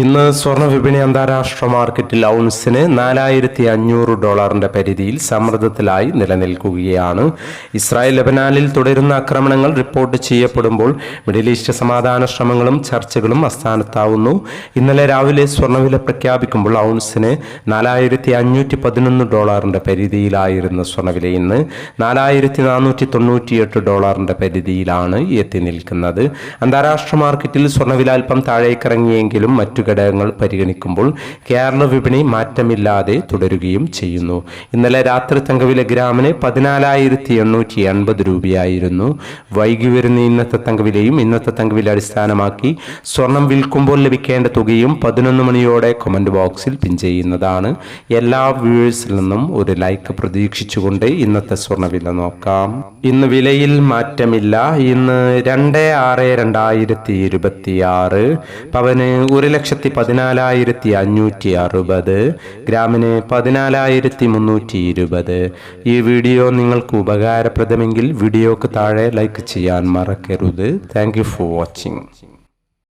ഇന്ന് സ്വർണ്ണ വിപണി അന്താരാഷ്ട്ര മാർക്കറ്റിൽ ഔൺസിന് $4,500 പരിധിയിൽ സമ്മർദ്ദത്തിലായി നിലനിൽക്കുകയാണ്. ഇസ്രായേൽ ലെബനാനിൽ തുടരുന്ന ആക്രമണങ്ങൾ റിപ്പോർട്ട് ചെയ്യപ്പെടുമ്പോൾ മിഡിൽ ഈസ്റ്റ് സമാധാന ശ്രമങ്ങളും ചർച്ചകളും അസ്ഥാനത്താവുന്നു. ഇന്നലെ രാവിലെ സ്വർണ്ണവില പ്രഖ്യാപിക്കുമ്പോൾ ഔൺസിന് $4,511 പരിധിയിലായിരുന്ന സ്വർണ്ണവില ഇന്ന് $4,498 പരിധിയിലാണ് എത്തി നിൽക്കുന്നത്. അന്താരാഷ്ട്ര മാർക്കറ്റിൽ സ്വർണ്ണവില അല്പം താഴേക്കിറങ്ങിയെങ്കിലും മറ്റു ഘടകങ്ങൾ പരിഗണിക്കുമ്പോൾ കേരള വിപണി മാറ്റമില്ലാതെ തുടരുകയും ചെയ്യുന്നു. ഇന്നലെ രാത്രി തങ്കവില ഗ്രാമിന് 14,880 രൂപയായിരുന്നു. വൈകി വരുന്ന ഇന്നത്തെ തങ്കവിലയും ഇന്നത്തെ തങ്കവില അടിസ്ഥാനമാക്കി സ്വർണം വിൽക്കുമ്പോൾ ലഭിക്കേണ്ട തുകയും 11 മണിയോടെ കമന്റ് ബോക്സിൽ പിൻ ചെയ്യുന്നതാണ്. എല്ലാ വ്യൂവേഴ്സിൽ നിന്നും ഒരു ലൈക്ക് പ്രതീക്ഷിച്ചുകൊണ്ട് ഇന്നത്തെ സ്വർണ്ണവില നോക്കാം. ഇന്ന് വിലയിൽ മാറ്റമില്ല. ഇന്ന് 2/6/2026 പവന് 1,14,560, ഗ്രാമിന് 14,320. ഈ വീഡിയോ നിങ്ങൾക്ക് ഉപകാരപ്രദമെങ്കിൽ വീഡിയോക്ക് താഴെ ലൈക്ക് ചെയ്യാൻ മറക്കരുത്. Thank you for watching.